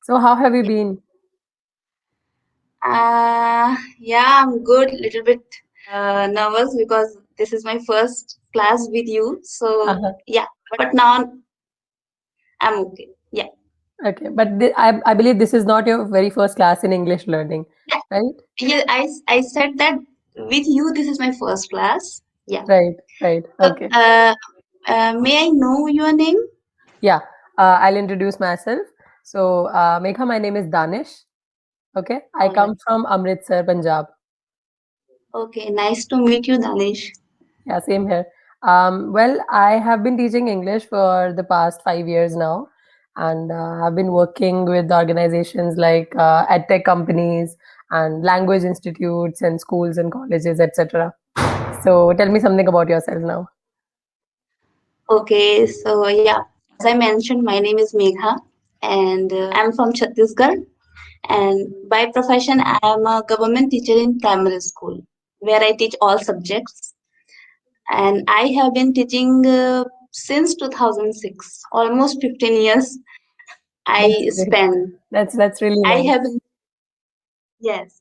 So how have you been? Yeah, I'm good. Little bit nervous because this is my first class with you. So Uh-huh. yeah, but now I'm okay. Yeah, Okay, but I believe this is not your very first class in English learning, yeah, right? yeah. I said that with you, this is my first class. Yeah. Right, right. So, Okay. may I know your name? Yeah, I'll introduce myself. So, Megha, my name is Danish. Okay, I All right. come from Amritsar, Punjab. Okay. Nice to meet you, Danish. Yeah, same here. Well, I have been teaching English for the past 5 years now, and I've been working with organizations like edtech companies and language institutes and schools and colleges, etc. So, tell me something about yourself now. Okay. So yeah, as I mentioned, my name is Megha, and I'm from Chhattisgarh. And by profession, I am a government teacher in primary school where I teach all subjects. And I have been teaching since 2006, almost 15 years. That's I great. spent, That's really I nice. have been, yes.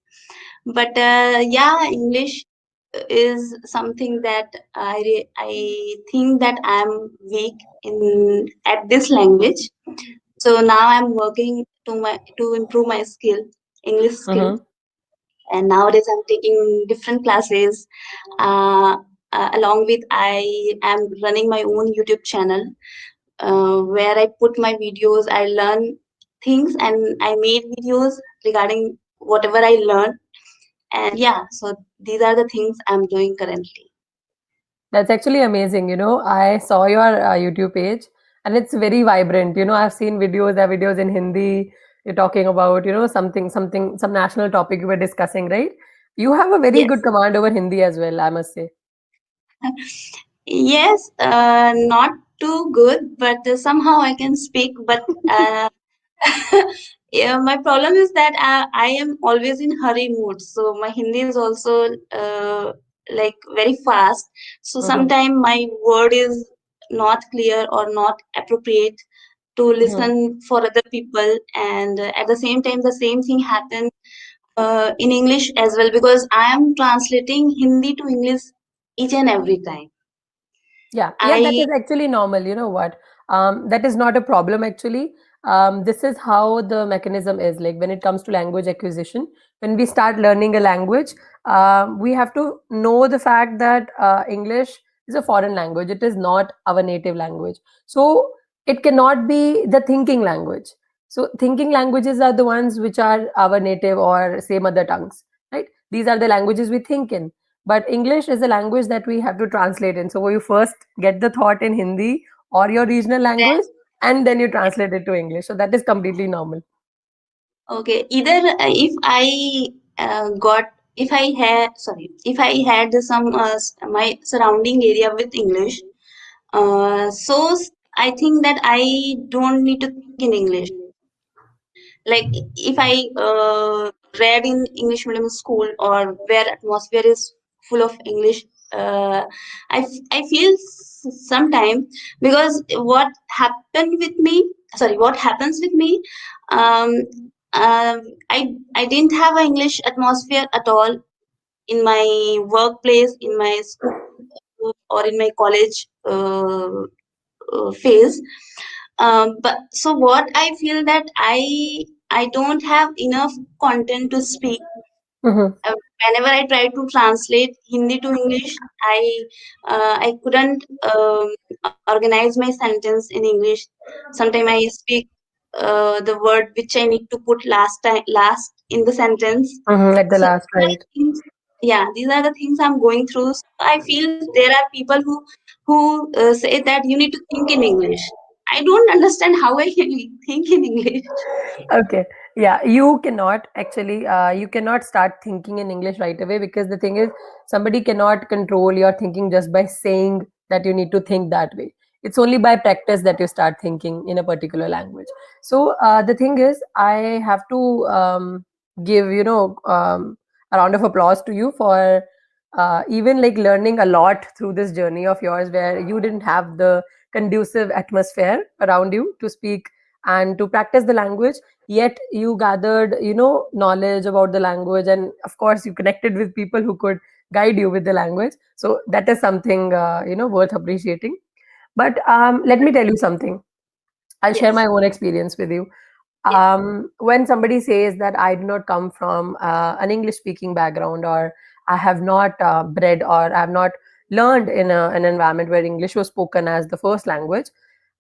But yeah, English is something that I think that I'm weak in at this language. So now I'm working to improve my skill, English skill. Mm-hmm. And nowadays I'm taking different classes uh, along with I am running my own YouTube channel where I put my videos. I learn things and I made videos regarding whatever I learned. And yeah, so these are the things I'm doing currently. That's actually amazing. I saw your YouTube page and it's very vibrant. I've seen videos in Hindi. You're talking about, something, some national topic you were discussing, right? You have a very good Yes. command over Hindi as well, I must say. Yes, not too good, but somehow I can speak. But yeah, my problem is that I am always in hurry mood. So my Hindi is also like very fast. So Mm-hmm. sometimes my word is not clear or not appropriate to Mm-hmm. listen for other people. And at the same time, the same thing happens in English as well because I am translating Hindi to English each and every time. Yeah, yeah, that I is actually normal. You know what? That is not a problem actually. This is how the mechanism is. Like when it comes to language acquisition, when we start learning a language, we have to know the fact that English is a foreign language. It is not our native language. So it cannot be the thinking language. So thinking languages are the ones which are our native or say mother tongues, right? These are the languages we think in, but English is a language that we have to translate in. So you first get the thought in Hindi or your regional language, and then you translate it to English. So that is completely normal. okay, either if I had sorry if I had some my surrounding area with English, I think that I don't need to think in English. Like if I read in English medium school or where atmosphere is full of English, uh, I feel sometime because what happens with me, um, um, I didn't have an English atmosphere at all in my workplace, in my school, or in my college phase. But so what I feel that I don't have enough content to speak. Mhm. Whenever I try to translate Hindi to English, I couldn't organize my sentence in English. Sometimes I speak the word which I need to put last in the sentence. Mhm. At the So last, right? these are the things I'm going through. So I feel there are people who say that you need to think in English. I don't understand how I can think in English. Okay. Yeah, you cannot actually, you cannot start thinking in English right away, because the thing is, somebody cannot control your thinking just by saying that you need to think that way. It's only by practice that you start thinking in a particular language. So the thing is, I have to give, a round of applause to you for even like learning a lot through this journey of yours, where you didn't have the conducive atmosphere around you to speak and to practice the language, yet you gathered, knowledge about the language, and of course you connected with people who could guide you with the language. So that is something, worth appreciating. But let me tell you something. I'll share my Yes. own experience with you. Yes. When somebody says that I do not come from an English speaking background, or I have not bred, or I have not learned in an environment where English was spoken as the first language,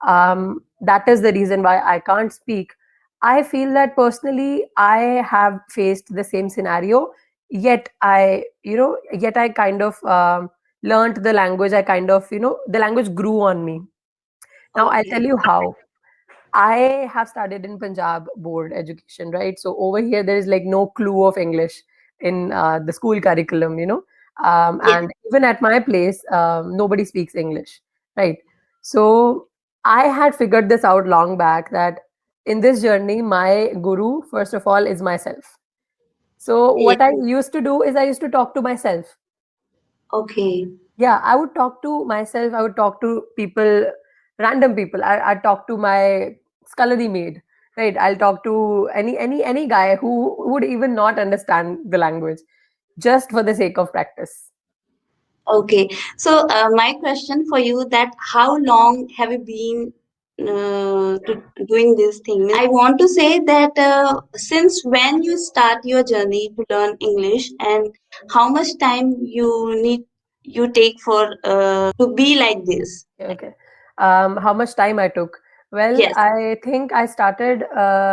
that is the reason why I can't speak. I feel that personally I have faced the same scenario, yet I kind of learned the language. I kind of, the language grew on me. Now I'll tell Okay. you how. I have studied in Punjab board education, right? So over here, there is like no clue of English in the school curriculum, Yes. and even at my place, nobody speaks English, right? So I had figured this out long back that in this journey, my guru, first of all, is myself. So Yes. what I used to do is I used to talk to myself. Okay. Yeah, I would talk to myself. I would talk to people, random people. I'd talk to my scullery maid, right? I'll talk to any guy who would even not understand the language, just for the sake of practice. Okay. So my question for you, that how long have you been doing this thing? Means I want to say that since when you start your journey to learn English, and how much time you take for to be like this? Okay. How much time I took? Well, Yes. I think I started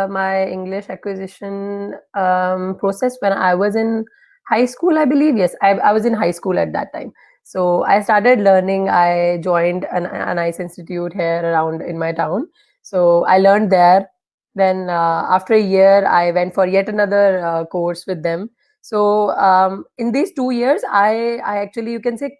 my English acquisition process when I was in high school, I believe. Yes, I was in high school at that time. So I started learning. I joined an ICE institute here around in my town. So I learned there. Then after a year, I went for yet another course with them. So in these 2 years, I actually, you can say,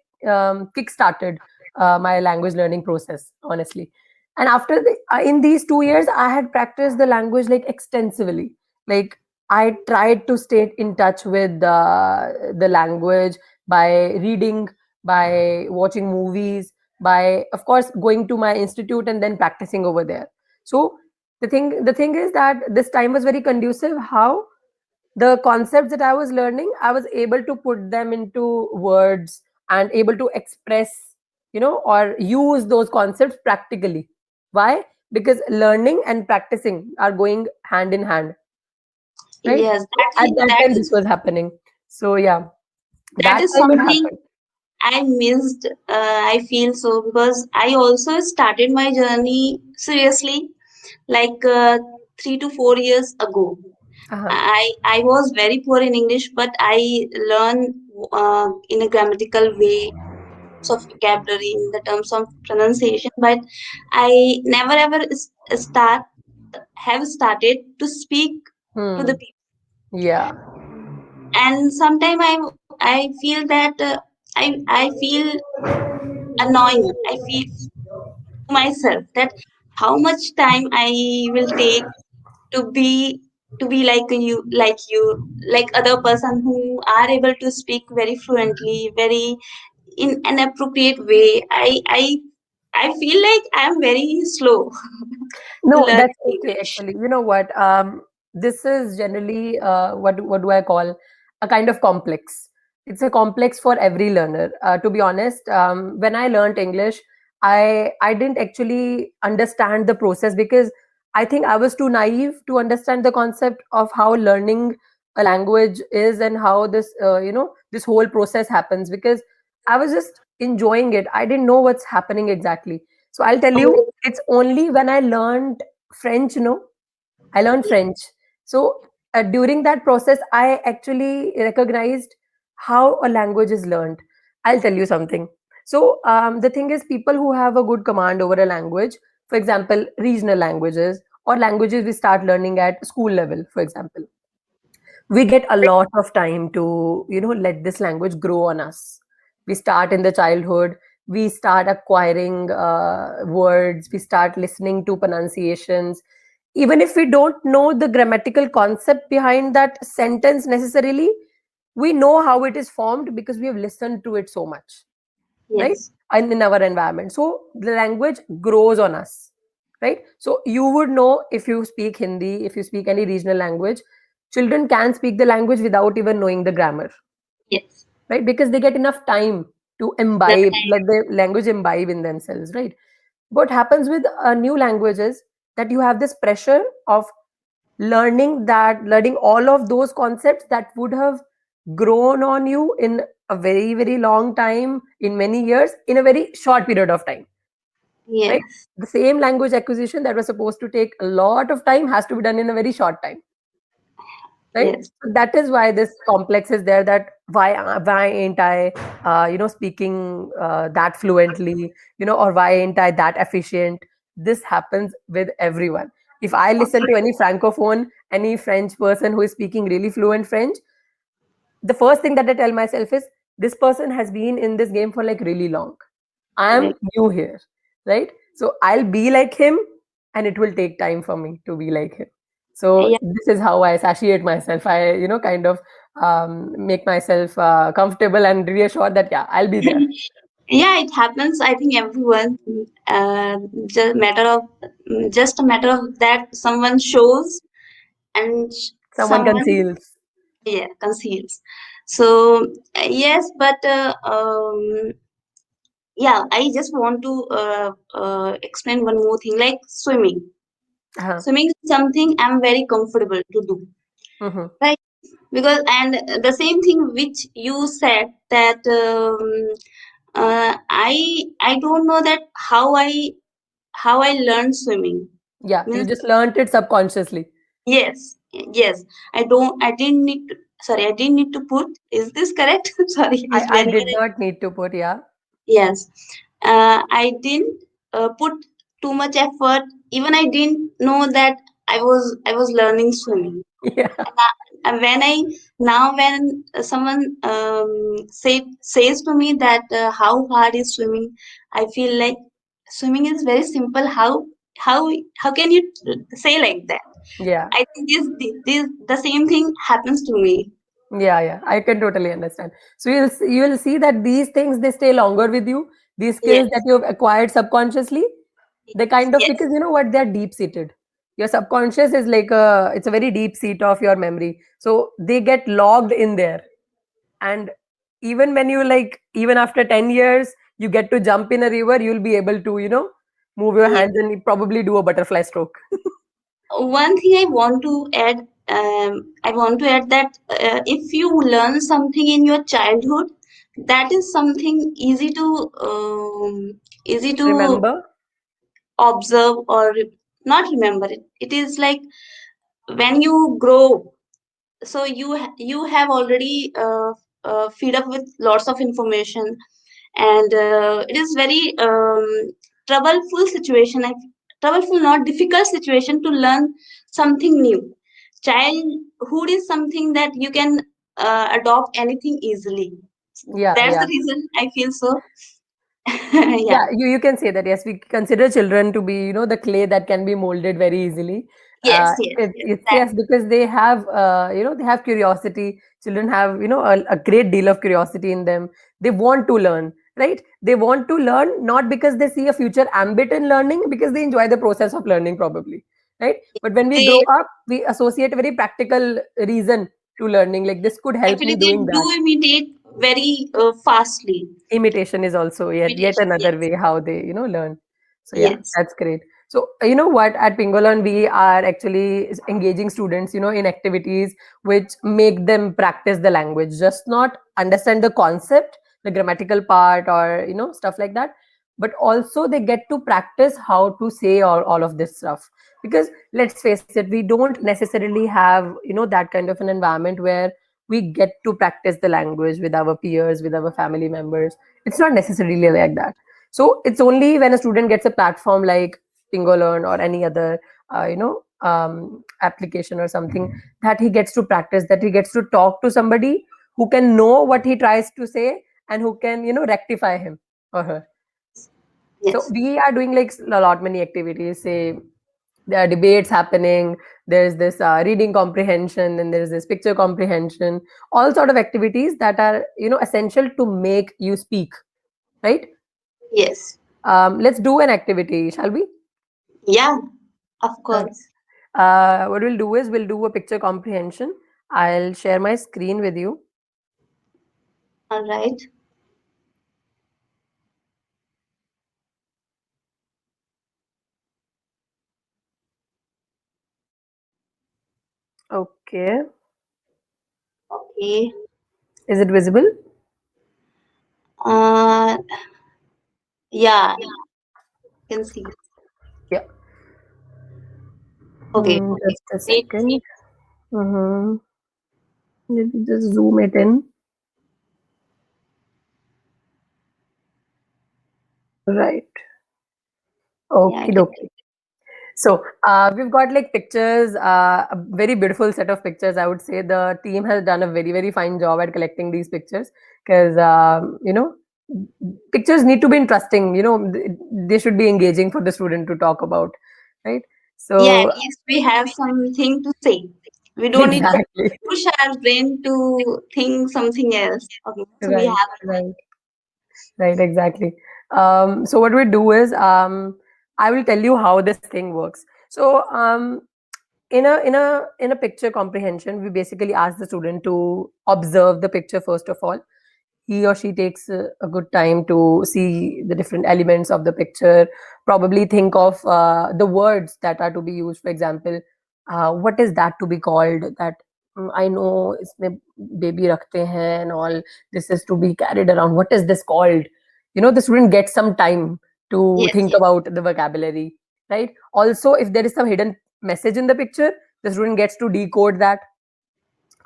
kick-started my language learning process, honestly. And after in these 2 years, I had practiced the language like extensively. Like I tried to stay in touch with the language by reading, by watching movies, by of course going to my institute and then practicing over there. So the thing is that this time was very conducive. How the concepts that I was learning, I was able to put them into words and able to express, or use those concepts practically. Why? Because learning and practicing are going hand in hand, right? Yes. So at that time, this was happening. So yeah, That that is time it something happened. I missed. I feel so because I also started my journey seriously, like 3 to 4 years ago. Uh-huh. I was very poor in English, but I learned in a grammatical way, of vocabulary, in the terms of pronunciation. But I never ever have started to speak to the Hmm. people. Yeah. And sometimes I feel that I feel annoying. I feel to myself that how much time I will take to be to be like you like other person who are able to speak very fluently, very in an appropriate way. I feel like I'm very slow to No, learn that's okay. English. Actually, you know what? This is generally what do I call a kind of complex. It's a complex for every learner. To be honest, when I learned English, I didn't actually understand the process because I think I was too naive to understand the concept of how learning a language is and how this this whole process happens, because I was just enjoying it. I didn't know what's happening exactly. So I'll tell you, Oh, it's only when I learned French, I learned French. So during that process, I actually recognized how a language is learned. I'll tell you something. So the thing is, people who have a good command over a language, for example, regional languages or languages we start learning at school level, for example, we get a lot of time to let this language grow on us. We start in the childhood, we start acquiring words, we start listening to pronunciations. Even if we don't know the grammatical concept behind that sentence necessarily, we know how it is formed because we have listened to it so much, right? yes. And in our environment, so the language grows on us. right? So you would know, if you speak Hindi, if you speak any regional language, children can speak the language without even knowing the grammar, Yes. right? Because they get enough time to The imbibe, time. let the language imbibe in themselves, right? What happens with new languages, that you have this pressure of learning all of those concepts that would have grown on you in a very, very long time, in many years, in a very short period of time, right? Yes. The same language acquisition that was supposed to take a lot of time has to be done in a very short time, right? Yes. So that is why this complex is there, that why ain't I speaking that fluently, or why ain't I that efficient? This happens with everyone. If I listen to any francophone, any French person who is speaking really fluent French, the first thing that I tell myself is, this person has been in this game for like really long. I am Correct. new here, right? So I'll be like him, and it will take time for me to be like him. So Yeah. this is how I satiate myself. I, kind of make myself comfortable and reassured that, yeah, I'll be there. Yeah, it happens. I think everyone. Just a matter of that someone shows and Someone someone, conceals. yeah, conceals. So yes, but yeah, I just want to explain one more thing, like swimming. Uh-huh. Swimming is something I'm very comfortable to do, Mhm. right? Because and the same thing which you said, that I don't know that how I learned swimming. Yeah, you Means, just learned it subconsciously. yes, yes. I didn't need to, sorry, I didn't need to put. Is this correct? Sorry, I, is I whenever did not need to put, yeah. yes. I didn't put too much effort. Even I didn't know that I was learning swimming. Yeah. And when I now when someone says to me that how hard is swimming, I feel like swimming is very simple. How can you say like that? Yeah. I think this the same thing happens to me. Yeah, yeah, I can totally understand. So you will see that these things, they stay longer with you. These skills that Yes, you have acquired subconsciously, they kind of, yes. because you know what, they're deep seated. Your subconscious is like it's a very deep seat of your memory. So they get logged in there, and even when you, like, even after 10 years, you get to jump in a river, you'll be able to, move your Yes. hands and probably do a butterfly stroke. One thing I want to add that if you learn something in your childhood, that is something easy to Remember? observe or not remember it. It is like when you grow, so you have already feed up with lots of information, and it is very troubleful situation. Troubleful, not difficult situation to learn something new. Childhood is something that you can adopt anything easily. Yeah, That's the yeah. reason I feel so. Yeah, Yeah. you can say that. Yes, we consider children to be, the clay that can be molded very easily. Yes, yes, yes. It's, That. yes, because they have, they have curiosity. Children have, a great deal of curiosity in them. They want to learn, right? They want to learn not because they see a future ambit in learning, because they enjoy the process of learning, probably, right? But when we grow They up, we associate a very practical reason to learning. Like, this could help actually me they doing do that. imitate very fastly. Imitation is also yet Imitation. another Yes. way how they, learn. So yeah, Yes. that's great. So you know what, at Pingo Learn, we are actually engaging students, in activities which make them practice the language, just not understand the concept, the grammatical part, or stuff like that, but also they get to practice how to say all of this stuff. Because let's face it, we don't necessarily have, that kind of an environment where we get to practice the language with our peers, with our family members. It's not necessarily like that. So it's only when a student gets a platform like Pingo Learn or any other, application or something, that he gets to practice, that he gets to talk to somebody who can know what he tries to say, and who can, rectify him or her. So Yes. we are doing like a lot many activities. Say there are debates happening. There's this reading comprehension, and there's this picture comprehension. All sort of activities that are, essential to make you speak, right? Yes. Let's do an activity, shall we? Yeah, of Okay. course. What we'll do is we'll do a picture comprehension. I'll share my screen with you. All right. Okay. Okay. Is it visible? Uh, yeah, can see. Yeah. Okay. Just a Wait. second. Mm-hmm. Let me just zoom it in. Right. Yeah, I Okie can. dokie. So we've got like pictures, a very beautiful set of pictures. I would say the team has done a very, very fine job at collecting these pictures because, pictures need to be interesting. They should be engaging for the student to talk about, right? Yeah, at So, least we have something to say. We don't need to exactly. push our brain to think something else. Okay, so we Right, have. right, right, exactly. So what we do is I will tell you how this thing works. So in a picture comprehension, we basically ask the student to observe the picture first of all. He or she takes a good time to see the different elements of the picture, probably think of the words that are to be used. For example, what is that to be called? That I know isme baby rakhte hain and all. This is to be carried around. What is this called? The student gets some time to Yes, think about the vocabulary, right? Also, if there is some hidden message in the picture, the student gets to decode that,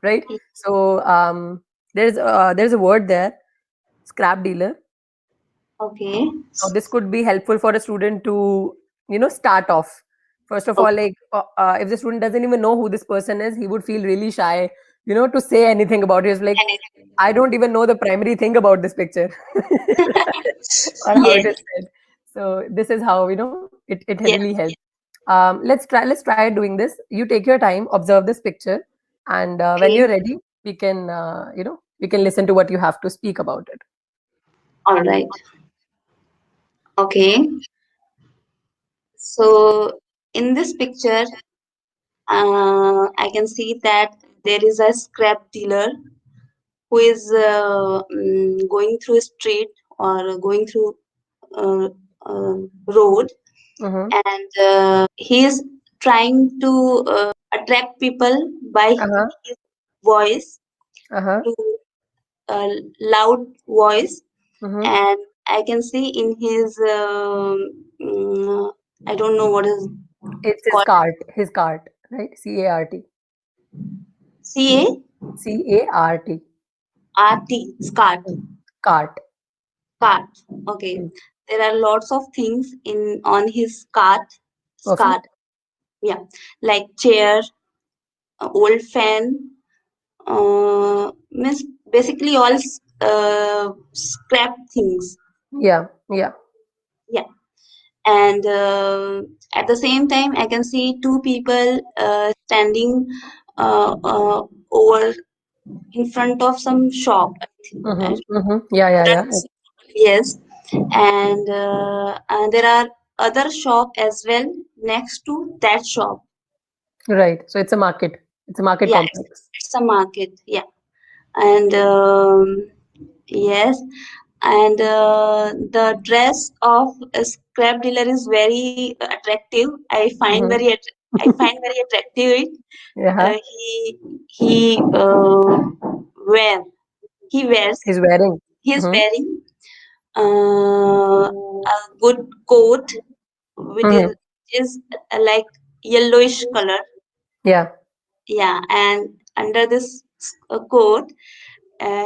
right? yes. So there's a word there, scrap dealer. Okay. Now this could be helpful for a student to start off. First of all, Okay. like if the student doesn't even know who this person is, he would feel really shy, to say anything about it. It's like, I don't even know the primary thing about this picture or how it Yes, is said. So this is how it really yes. helps. Let's try doing this. You take your time, observe this picture, and when Okay. you're ready, we can listen to what you have to speak about it. All right. Okay. So in this picture, I can see that there is a scrap dealer who is going through a street or going through uh, road, Mm-hmm. and he is trying to attract people by Uh-huh. his voice, Uh-huh. to loud voice. Mm-hmm. And I can see in his I don't know what is It's his called. cart. His cart, right? CART. CART. CART. Scart. Cart. Cart. Okay. Mm. There are lots of things in on his cart. Scart. Perfect. Yeah, like chair, old fan, means basically all scrap things. Yeah. Yeah. Yeah. And at the same time I can see two people standing over in front of some shop, I think. Mm-hmm. Mm-hmm. Yeah. Yeah. Yeah. Yes. And there are other shop as well next to that shop. Right. So it's a market. It's a market Yeah, complex. it's a market. Yeah. And yes. And the dress of a scrap dealer is very attractive. Mm-hmm. I find very attractive it. Yeah. He wear he wears He's wearing. he is Mm-hmm. wearing a good coat, which Mm-hmm. is like yellowish color. Yeah. Yeah, and under this coat,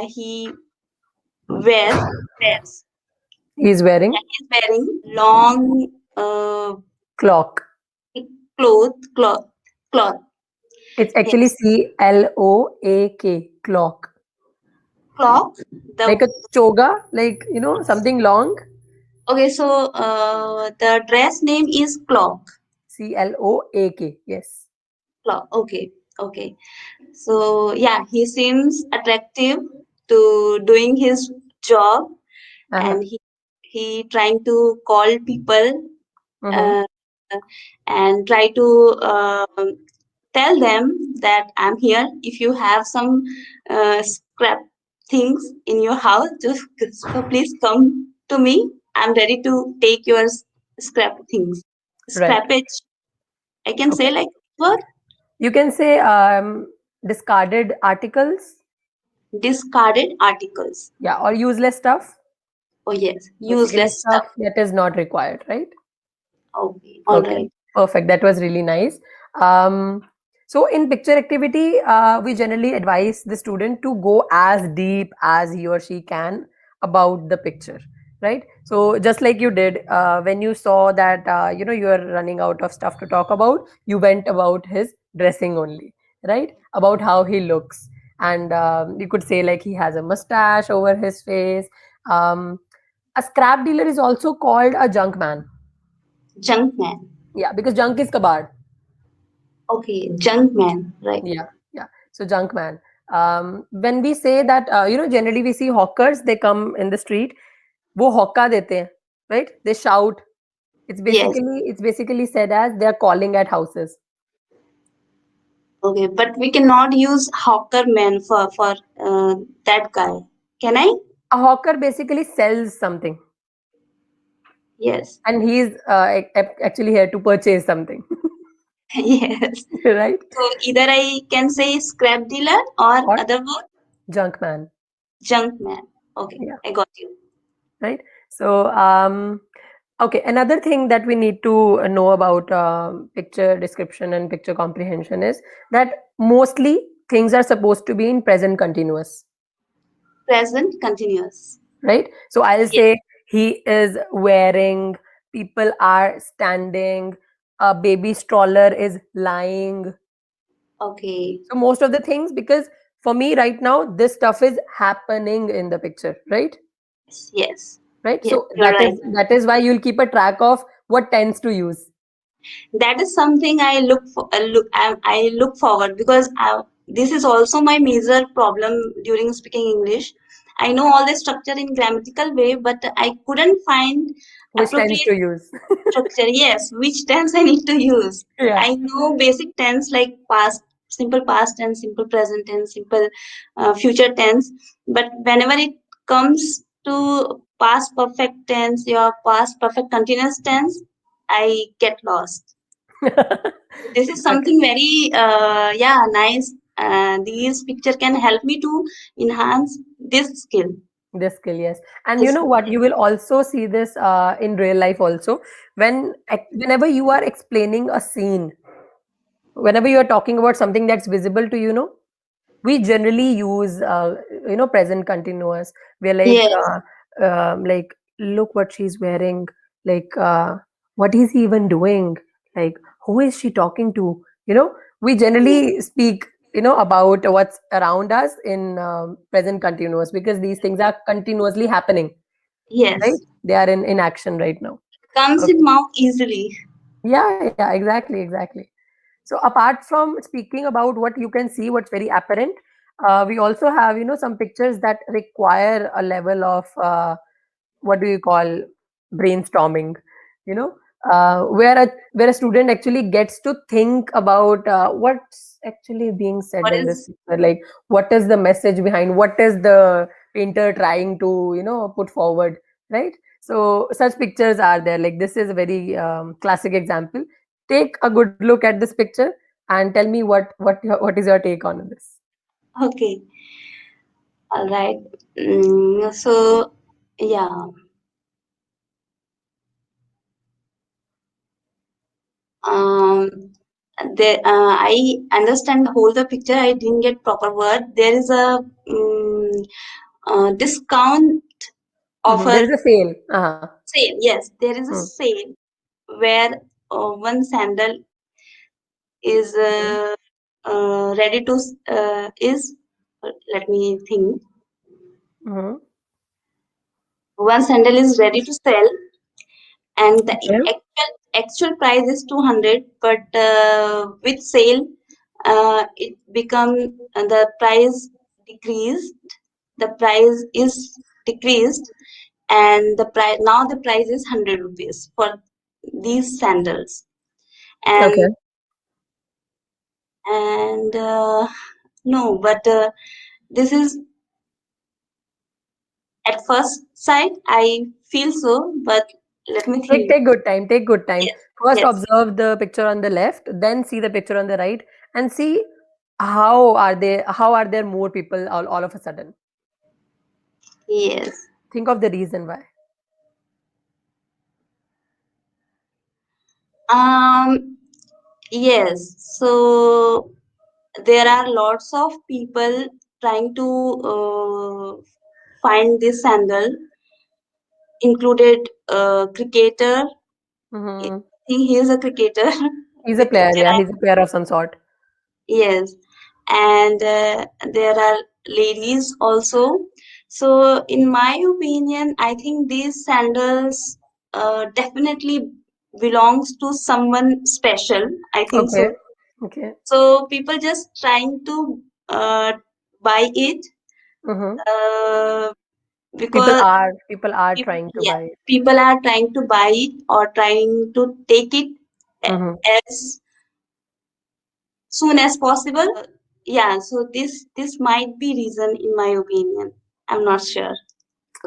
he wears He's wearing he's wearing long uh, clock. cloth cloth. It's actually Yes, CLOAK. Clock. clock. Like The a choga, like something long. Okay, so the dress name is clock. CLOAK. Yes. Clock. Okay, okay. So yeah, he seems attractive to doing his job, Uh-huh. and he trying to call people Mm-hmm. and try to tell them that I'm here. If you have some scrap things in your house, just so please come to me. I'm ready to take your scrap things. Right. Scrappage, I can say Okay. like word. You can say discarded articles, Discarded articles. yeah, or useless stuff. Oh yes, Basically, useless stuff. stuff that is not required, right? Okay, all Okay, right. perfect. That was really nice. Um, so in picture activity, we generally advise the student to go as deep as he or she can about the picture, right? So just like you did when you saw that you are running out of stuff to talk about, you went about his dressing only, right? About how he looks, and you could say like he has a mustache over his face. Um, a scrap dealer is also called a junk man. Junk man. Yeah, because junk is kabad. Okay, junk man. Right. Yeah, yeah. So junk man. When we say that, generally we see hawkers. They come in the street. वो हौका देते हैं, right? They shout. Yes. It's basically said as they are calling at houses. Okay, but we cannot use hawker man for that guy. Can I? A hawker basically sells something, Yes. and he's actually here to purchase something, Yes. right? So either I can say scrap dealer or Or other word junk man. junk man. Okay, Yeah, I got you. right. So okay, another thing that we need to know about picture description and picture comprehension is that mostly things are supposed to be in present continuous, Present continuous. right? So I'll Yes. say he is wearing, people are standing, a baby stroller is lying. Okay. So most of the things, because for me right now, this stuff is happening in the picture, right? Yes. Yes. Right. Yes. So You're right. that is why you'll keep a track of what tends to use. That is something I look for. I look forward because this is also my major problem during speaking English. I know all the structure in grammatical way, but I couldn't find Which tends appropriate to use. structure. Yes, which tense I need to use. Yeah. I know basic tense like past, simple past tense, simple present tense, simple future tense, but whenever it comes to past perfect tense, your past perfect continuous tense, I get lost. This is Okay. something very yeah, nice. These picture can help me to enhance this skill. This skill, yes. And you This know what? You will also see this in real life also. Whenever you are explaining a scene, whenever you are talking about something that's visible to we generally use present continuous. We're yes, like, look what she's wearing, like what is he even doing, like who is she talking to, we yes, generally speak about what's around us in present continuous, because these things are continuously happening, right? yes. They are in action right now. Comes in Okay. mouth easily. Yeah, yeah, exactly. So apart from speaking about what you can see, what's very apparent, we also have some pictures that require a level of what do you call brainstorming, you know, where a student actually gets to think about what's actually being said What in this is picture, like what is the message behind, what is the painter trying to put forward, right? So such pictures are there. Like this is a very classic example. Take a good look at this picture and tell me what is your take on this. okay? All right. So yeah, um, I understand the whole the picture. I didn't get proper word. There is a discount There offer is a sale. Uh-huh. sale. Yes, there is a Hmm. sale where one sandal is ready to is. Let me think. Mhm. One sandal is ready to sell, and the Okay. actual price is 200, but with sale it become the price decreased, the price is decreased, and the price now the price is 100 rupees for these sandals. and Okay. and no, but this is at first sight I feel so, but let me Take think. take good time. Take good time. Yes, First, yes, observe the picture on the left, then see the picture on the right, and see how are they. How are there more people all of a sudden? yes. Think of the reason why. Um, yes. So there are lots of people trying to find this sandal, included cricketer. I Hmm. think he is a cricketer He's a with player. Yeah, Gerard. he's a player of some sort. Yes, and there are ladies also. So, in my opinion, I think these sandals definitely belongs to someone special. I think Okay. so. Okay. So people just trying to uh, buy it Hmm. uh, People because are people are people, trying to yeah, buy it. people are trying to buy it or trying to take it Hmm. as soon as possible. Yeah, so this might be reason in my opinion. I'm not sure.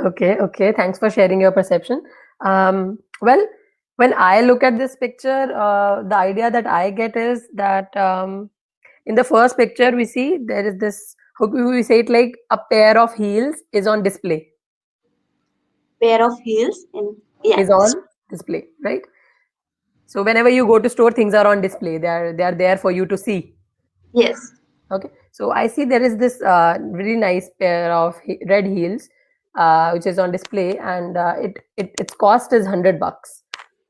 Okay. Okay. Thanks for sharing your perception. Well, when I look at this picture, the idea that I get is that in the first picture we see there is this. How do we say it? Like a pair of heels is on display. Pair of heels and yeah, Is on display, right? So whenever you go to store, things are on display. They are there for you to see. yes. Okay, so I see there is this really nice pair of red heels, which is on display, and its cost is $100,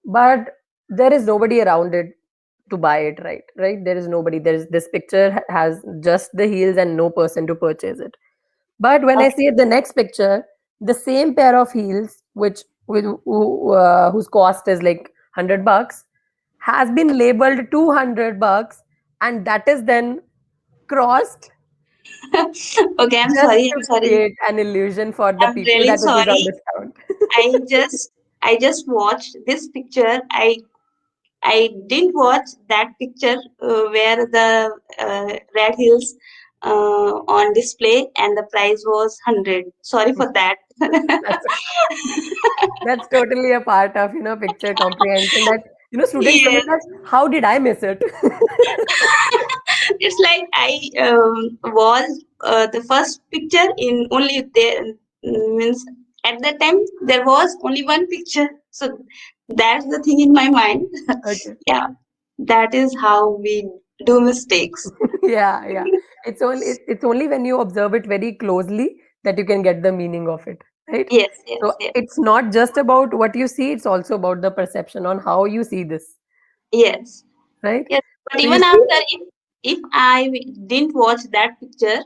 but there is nobody around it to buy it. Right, there is nobody. There is this picture has just the heels and no person to purchase it. But when I Okay. see the next picture, the same pair of heels, whose cost is like $100, has been labeled $200, and that is then crossed Okay, I'm just sorry. to I'm sorry. create an illusion for the I'm people really that it is on sorry. discount. I just I just watched this picture. I didn't watch that picture where the red hills on display and the price was 100. Sorry for that. that's that's totally a part of picture comprehension that students tell Yes. us, how did I miss it? It's like I was the first picture in only there means at that time there was only one picture. So that's the thing in my mind. Okay. Yeah, that is how we do mistakes. Yeah. It's only when you observe it very closely that you can get the meaning of it, right? Yes, yes, So yes. it's not just about what you see, it's also about the perception on how you see this, Yes, right? yes. But So you even see. after, if I didn't watch that picture,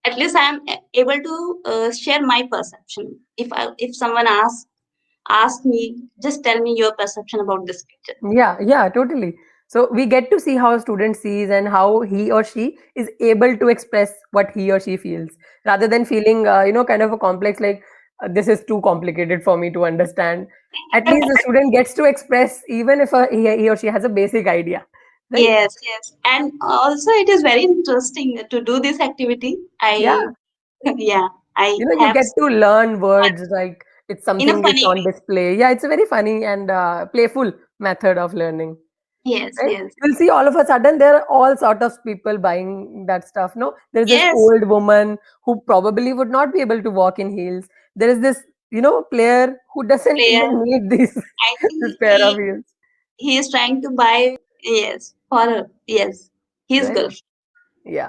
at least I am able to share my perception. If someone asks me, just tell me your perception about this picture. Yeah, totally. So we get to see how a student sees and how he or she is able to express what he or she feels, rather than feeling, kind of a complex, like this is too complicated for me to understand. At least the student gets to express, even if he or she has a basic idea, right? Yes, yes, and also it is very interesting to do this activity. Yeah, Yeah, I you have get to learn words like it's in a something it's funny on way. display. Yeah, it's a very funny and playful method of learning. Yes, Right? yes, You'll see all of a sudden there are all sort of people buying that stuff. No, there's this yes. old woman who probably would not be able to walk in heels. There is this, player who doesn't Player, even need these I this think pair of heels, he is trying to buy. Yes, for her. Yes, his right? girlfriend. Yeah.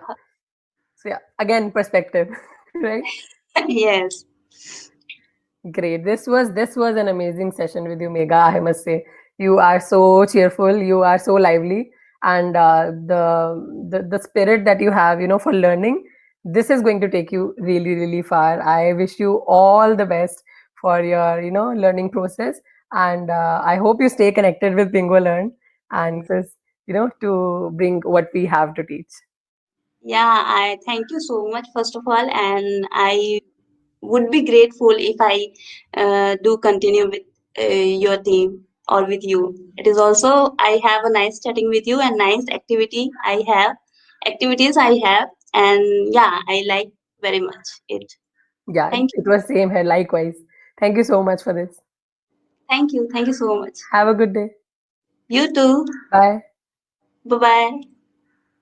So yeah, again perspective, right? Yes. Great. This was an amazing session with you, Megha. I must say, you are so cheerful. You are so lively, and the spirit that you have, for learning. This is going to take you really, really far. I wish you all the best for your, learning process, and I hope you stay connected with Pingo Learn and just, to bring what we have to teach. Yeah, I thank you so much, first of all, and I would be grateful if I do continue with your team. or with you. It is also I have a nice chatting with you and nice activities I have, and yeah, I like very much it. Yeah, Thank it you. was same here. Likewise. Thank you so much for this. Thank you. Thank you so much. Have a good day. You too. Bye. Bye bye.